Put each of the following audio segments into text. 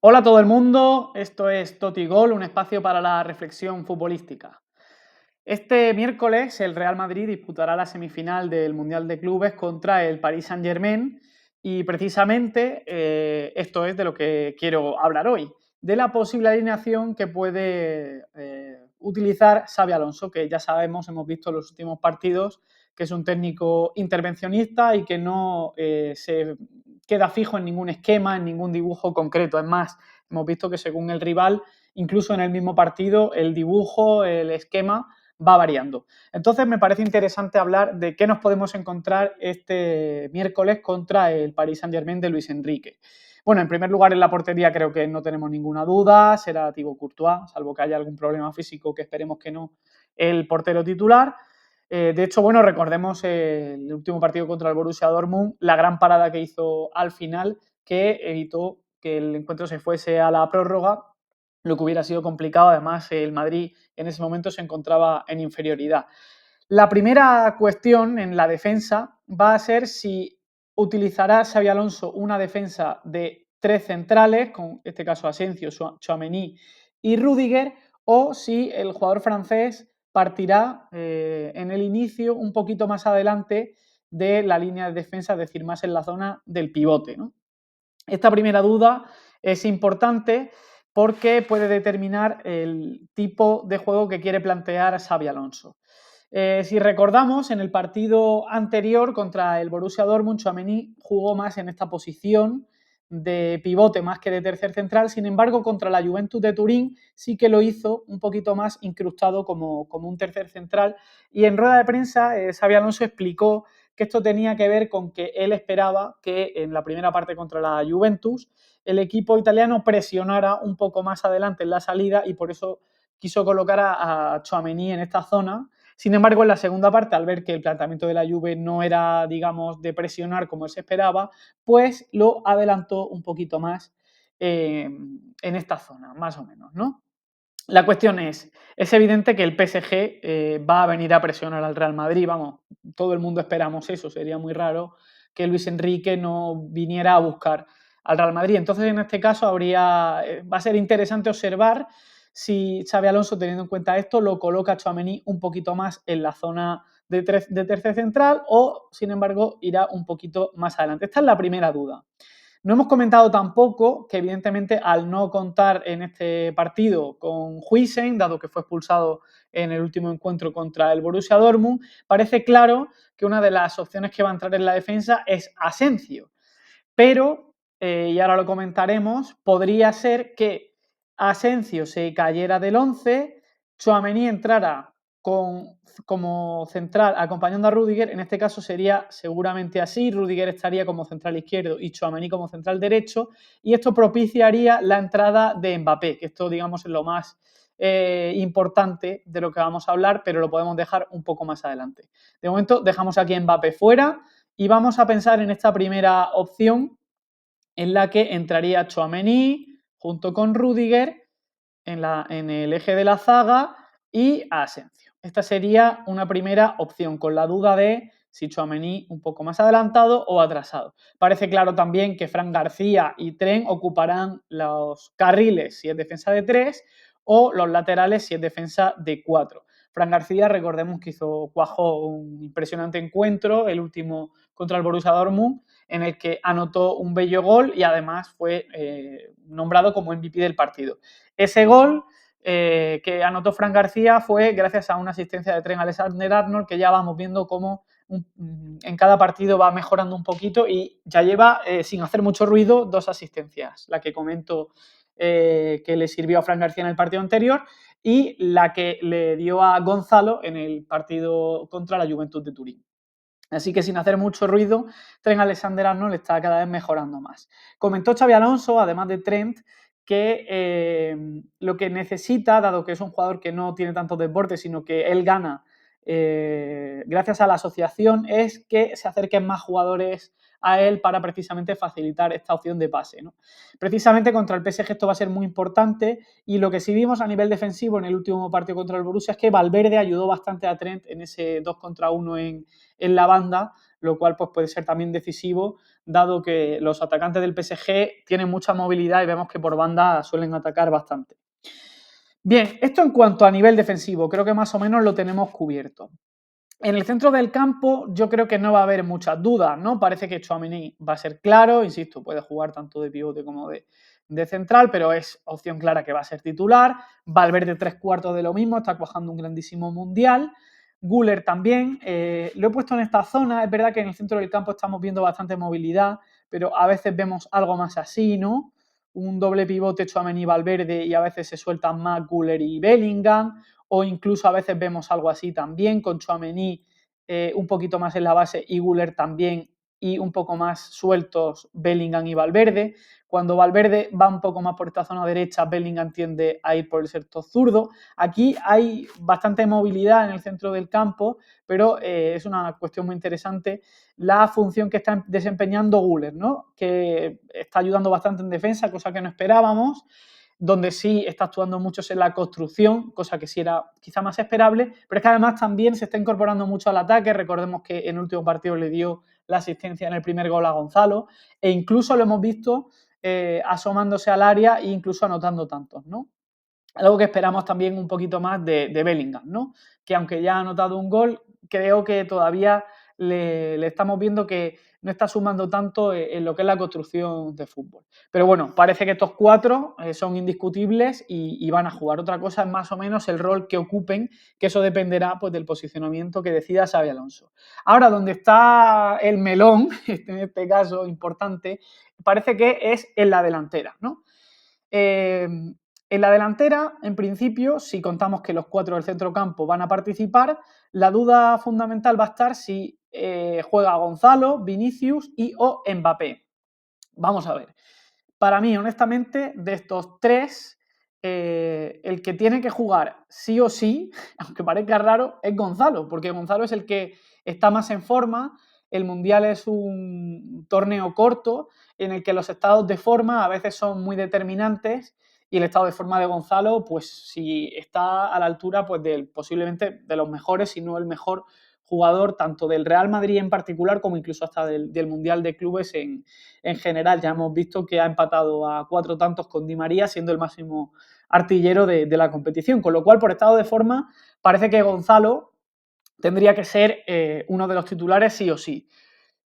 Hola a todo el mundo, esto es Totigol, un espacio para la reflexión futbolística. Este miércoles el Real Madrid disputará la semifinal del Mundial de Clubes contra el Paris Saint-Germain y precisamente esto es de lo que quiero hablar hoy, de la posible alineación que puede utilizar Xabi Alonso, que ya sabemos, hemos visto en los últimos partidos, que es un técnico intervencionista y que no se queda fijo en ningún esquema, en ningún dibujo concreto. Es más, hemos visto que según el rival, incluso en el mismo partido, el dibujo, el esquema va variando. Entonces me parece interesante hablar de qué nos podemos encontrar este miércoles contra el Paris Saint-Germain de Luis Enrique. Bueno, en primer lugar en la portería creo que no tenemos ninguna duda, será Thibaut Courtois, salvo que haya algún problema físico que esperemos que no, el portero titular. De hecho, bueno, recordemos el último partido contra el Borussia Dortmund, la gran parada que hizo al final que evitó que el encuentro se fuese a la prórroga, lo que hubiera sido complicado. Además, el Madrid en ese momento se encontraba en inferioridad. La primera cuestión en la defensa va a ser si utilizará Xabi Alonso una defensa de tres centrales, con en este caso Asensio, Tchouaméni y Rudiger, o si el jugador francés partirá en el inicio un poquito más adelante de la línea de defensa, es decir, más en la zona del pivote, ¿no? Esta primera duda es importante porque puede determinar el tipo de juego que quiere plantear Xabi Alonso. Si recordamos, en el partido anterior contra el Borussia Dortmund, Tchouaméni jugó más en esta posición de pivote más que de tercer central. Sin embargo, contra la Juventus de Turín sí que lo hizo un poquito más incrustado como un tercer central. Y en rueda de prensa, Xabi Alonso explicó que esto tenía que ver con que él esperaba que en la primera parte contra la Juventus el equipo italiano presionara un poco más adelante en la salida y por eso quiso colocar a Tchouaméni en esta zona. Sin embargo, en la segunda parte, al ver que el planteamiento de la Juve no era, digamos, de presionar como él se esperaba, pues lo adelantó un poquito más en esta zona, más o menos, ¿no? La cuestión es evidente que el PSG va a venir a presionar al Real Madrid, vamos, todo el mundo esperamos eso, sería muy raro que Luis Enrique no viniera a buscar al Real Madrid. Entonces, en este caso, va a ser interesante observar si Xabi Alonso, teniendo en cuenta esto, lo coloca a Tchouaméni un poquito más en la zona de tercer central o, sin embargo, irá un poquito más adelante. Esta es la primera duda. No hemos comentado tampoco que, evidentemente, al no contar en este partido con Huijsen, dado que fue expulsado en el último encuentro contra el Borussia Dortmund, parece claro que una de las opciones que va a entrar en la defensa es Asensio. Pero, y ahora lo comentaremos, podría ser que Asensio se cayera del 11, Tchouaméni entrara como central acompañando a Rudiger. En este caso sería seguramente así, Rudiger estaría como central izquierdo y Tchouaméni como central derecho, y esto propiciaría la entrada de Mbappé, que esto, digamos, es lo más importante de lo que vamos a hablar, pero lo podemos dejar un poco más adelante. De momento dejamos aquí a Mbappé fuera y vamos a pensar en esta primera opción en la que entraría Tchouaméni junto con Rudiger en el eje de la zaga y Asensio. Esta sería una primera opción, con la duda de si Tchouaméni un poco más adelantado o atrasado. Parece claro también que Fran García y Tren ocuparán los carriles si es defensa de 3 o los laterales si es defensa de 4. Fran García, recordemos que cuajó un impresionante encuentro, el último contra el Borussia Dortmund, en el que anotó un bello gol y además fue nombrado como MVP del partido. Ese gol que anotó Fran García fue gracias a una asistencia de Trent Alexander-Arnold, que ya vamos viendo cómo en cada partido va mejorando un poquito y ya lleva, sin hacer mucho ruido, 2 asistencias. La que comento que le sirvió a Fran García en el partido anterior y la que le dio a Gonzalo en el partido contra la Juventus de Turín. Así que sin hacer mucho ruido, Trent Alexander-Arnold está cada vez mejorando más. Comentó Xabi Alonso, además de Trent, que lo que necesita, dado que es un jugador que no tiene tanto deporte, sino que él gana gracias a la asociación, es que se acerquen más jugadores a él para precisamente facilitar esta opción de pase, ¿no? Precisamente contra el PSG esto va a ser muy importante y lo que sí vimos a nivel defensivo en el último partido contra el Borussia es que Valverde ayudó bastante a Trent en ese 2 contra 1 en la banda, lo cual pues, puede ser también decisivo, dado que los atacantes del PSG tienen mucha movilidad y vemos que por banda suelen atacar bastante. Bien, esto en cuanto a nivel defensivo, creo que más o menos lo tenemos cubierto. En el centro del campo yo creo que no va a haber muchas dudas, ¿no? Parece que Tchouaméni va a ser claro, insisto, puede jugar tanto de pivote como de central, pero es opción clara que va a ser titular. Valverde 3/4 de lo mismo, está cuajando un grandísimo mundial. Güler también, lo he puesto en esta zona, es verdad que en el centro del campo estamos viendo bastante movilidad, pero a veces vemos algo más así, ¿no? Un doble pivote Tchouaméni-Valverde y a veces se sueltan más Güler y Bellingham, o incluso a veces vemos algo así también, con Tchouaméni un poquito más en la base y Güler también, y un poco más sueltos Bellingham y Valverde. Cuando Valverde va un poco más por esta zona derecha, Bellingham tiende a ir por el sector zurdo. Aquí hay bastante movilidad en el centro del campo, pero es una cuestión muy interesante la función que está desempeñando Güler, ¿no? Que está ayudando bastante en defensa, cosa que no esperábamos. Donde sí está actuando mucho es en la construcción, cosa que sí era quizá más esperable, pero es que además también se está incorporando mucho al ataque. Recordemos que en el último partido le dio la asistencia en el primer gol a Gonzalo, e incluso lo hemos visto asomándose al área e incluso anotando tantos, ¿no? Algo que esperamos también un poquito más de Bellingham, ¿no? Que aunque ya ha anotado un gol, creo que todavía le estamos viendo que no está sumando tanto en lo que es la construcción de fútbol. Pero bueno, parece que estos cuatro son indiscutibles y van a jugar. Otra cosa es más o menos el rol que ocupen, que eso dependerá pues, del posicionamiento que decida Xabi Alonso. Ahora, donde está el melón, en este caso importante, parece que es en la delantera, ¿no? En la delantera, en principio, si contamos que los cuatro del centrocampo van a participar, la duda fundamental va a estar si juega Gonzalo, Vinicius y o Mbappé. Vamos a ver. Para mí, honestamente, de estos tres, el que tiene que jugar sí o sí, aunque parezca raro, es Gonzalo, porque Gonzalo es el que está más en forma. El Mundial es un torneo corto en el que los estados de forma a veces son muy determinantes y el estado de forma de Gonzalo, pues si está a la altura pues posiblemente de los mejores, si no el mejor jugador tanto del Real Madrid en particular como incluso hasta del Mundial de Clubes en general. Ya hemos visto que ha empatado a 4 tantos con Di María, siendo el máximo artillero de la competición, con lo cual por estado de forma parece que Gonzalo tendría que ser uno de los titulares sí o sí.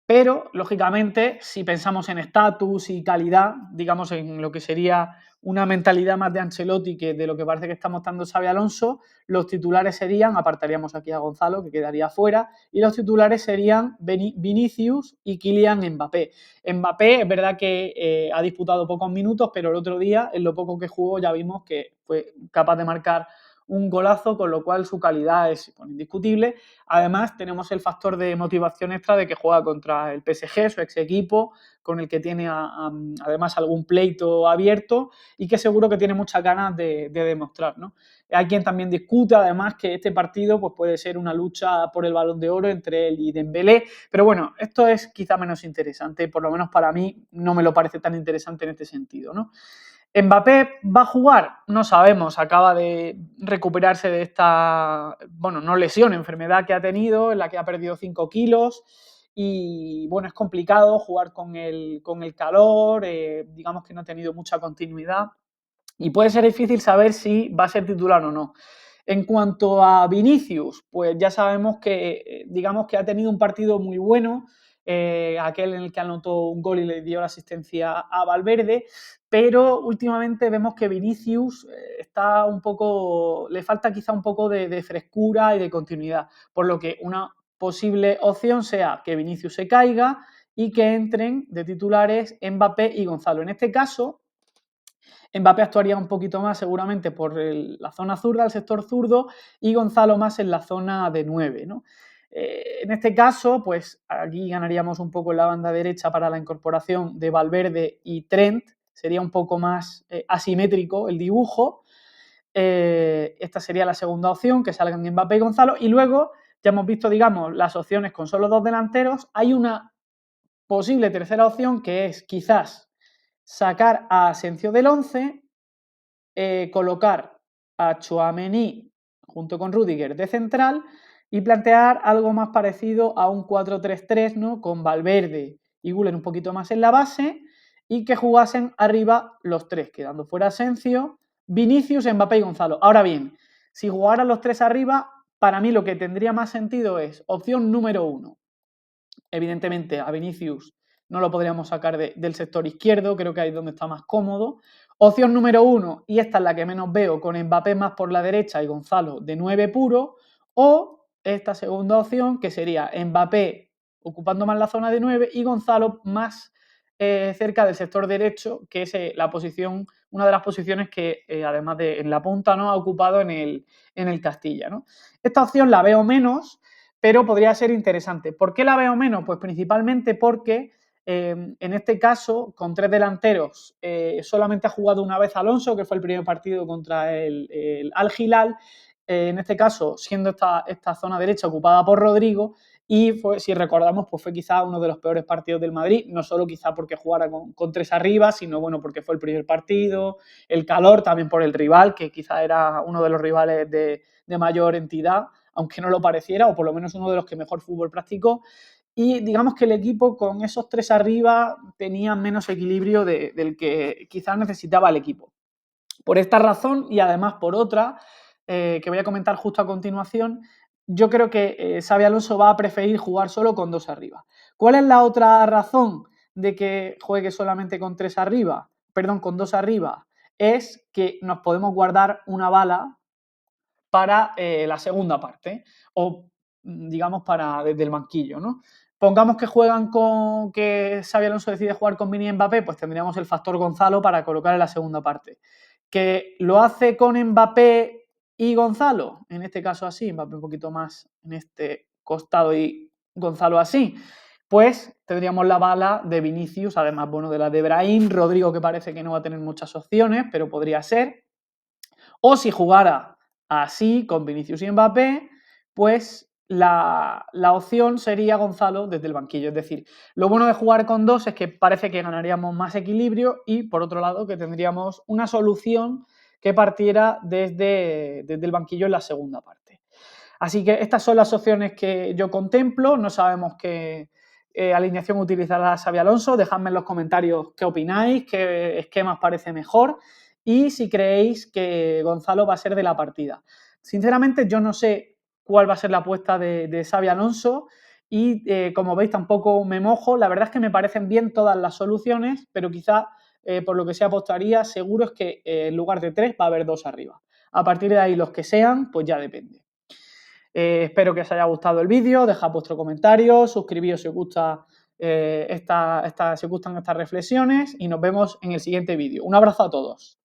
Pero, lógicamente, si pensamos en estatus y calidad, digamos en lo que sería una mentalidad más de Ancelotti que de lo que parece que está mostrando Xabi Alonso, los titulares serían, apartaríamos aquí a Gonzalo, que quedaría fuera, y los titulares serían Vinicius y Kylian Mbappé. Mbappé es verdad que ha disputado pocos minutos, pero el otro día, en lo poco que jugó, ya vimos que fue capaz de marcar un golazo, con lo cual su calidad es indiscutible. Además, tenemos el factor de motivación extra de que juega contra el PSG, su ex equipo, con el que tiene además algún pleito abierto y que seguro que tiene muchas ganas de demostrar, ¿no? Hay quien también discute, además, que este partido pues, puede ser una lucha por el Balón de Oro entre él y Dembélé, pero bueno, esto es quizá menos interesante, por lo menos para mí no me lo parece tan interesante en este sentido, ¿no? ¿Mbappé va a jugar? No sabemos, acaba de recuperarse de esta, bueno, no lesión, enfermedad que ha tenido, en la que ha perdido 5 kilos y, bueno, es complicado jugar con el calor, digamos que no ha tenido mucha continuidad y puede ser difícil saber si va a ser titular o no. En cuanto a Vinicius, pues ya sabemos que, digamos que ha tenido un partido muy bueno, aquel en el que anotó un gol y le dio la asistencia a Valverde, pero últimamente vemos que Vinicius está un poco, le falta quizá un poco de frescura y de continuidad, por lo que una posible opción sea que Vinicius se caiga y que entren de titulares Mbappé y Gonzalo. En este caso, Mbappé actuaría un poquito más seguramente por la zona zurda, el sector zurdo, y Gonzalo más en la zona de 9, ¿no? En este caso, pues aquí ganaríamos un poco en la banda derecha para la incorporación de Valverde y Trent, sería un poco más asimétrico el dibujo. Esta sería la segunda opción, que salgan Mbappé y Gonzalo, y luego ya hemos visto, digamos, las opciones con solo dos delanteros. Hay una posible tercera opción, que es quizás sacar a Asensio del 11, colocar a Tchouaméni junto con Rüdiger de central y plantear algo más parecido a un 4-3-3, ¿no? Con Valverde y Güler un poquito más en la base y que jugasen arriba los tres, quedando fuera Asensio, Vinicius, Mbappé y Gonzalo. Ahora bien, si jugaran los tres arriba, para mí lo que tendría más sentido es opción número 1. Evidentemente a Vinicius no lo podríamos sacar del sector izquierdo, creo que ahí es donde está más cómodo. Opción número 1, y esta es la que menos veo, con Mbappé más por la derecha y Gonzalo de 9 puro, o esta segunda opción, que sería Mbappé ocupando más la zona de 9 y Gonzalo más cerca del sector derecho, que es la posición, una de las posiciones que además de en la punta, ¿no?, ha ocupado en el Castilla, ¿no? Esta opción la veo menos, pero podría ser interesante. ¿Por qué la veo menos? Pues principalmente porque en este caso, con tres delanteros, solamente ha jugado una vez Alonso, que fue el primer partido contra el Al Hilal, en este caso siendo esta zona derecha ocupada por Rodrigo, y fue, si recordamos, pues fue quizá uno de los peores partidos del Madrid, no solo quizá porque jugara con tres arriba, sino bueno, porque fue el primer partido, el calor, también por el rival, que quizá era uno de los rivales de mayor entidad, aunque no lo pareciera, o por lo menos uno de los que mejor fútbol practicó. Y digamos que el equipo con esos tres arriba tenía menos equilibrio del que quizás necesitaba el equipo. Por esta razón y además por otra, que voy a comentar justo a continuación, yo creo que Xabi Alonso va a preferir jugar solo con dos arriba. ¿Cuál es la otra razón de que juegue solamente con tres arriba? Perdón, con dos arriba. Es que nos podemos guardar una bala para la segunda parte o digamos para desde el banquillo, ¿no? Pongamos que juegan con que Xabi Alonso decide jugar con Vini y Mbappé, pues tendríamos el factor Gonzalo para colocar en la segunda parte. Que lo hace con Mbappé y Gonzalo, en este caso así, Mbappé un poquito más en este costado y Gonzalo así, pues tendríamos la bala de Vinicius, además, bueno, de la de Brahim, Rodrigo, que parece que no va a tener muchas opciones, pero podría ser. O si jugara así, con Vinicius y Mbappé, pues la opción sería Gonzalo desde el banquillo. Es decir, lo bueno de jugar con dos es que parece que ganaríamos más equilibrio y, por otro lado, que tendríamos una solución que partiera desde el banquillo en la segunda parte. Así que estas son las opciones que yo contemplo. No sabemos qué alineación utilizará Xabi Alonso. Dejadme en los comentarios qué opináis, qué esquema os parece mejor y si creéis que Gonzalo va a ser de la partida. Sinceramente, yo no sé cuál va a ser la apuesta de Xabi Alonso y, como veis, tampoco me mojo. La verdad es que me parecen bien todas las soluciones, pero quizá por lo que se apostaría, seguro es que en lugar de tres va a haber dos arriba. A partir de ahí, los que sean, pues ya depende. Espero que os haya gustado el vídeo, dejad vuestro comentario, suscribíos si os gusta, si os gustan estas reflexiones y nos vemos en el siguiente vídeo. Un abrazo a todos.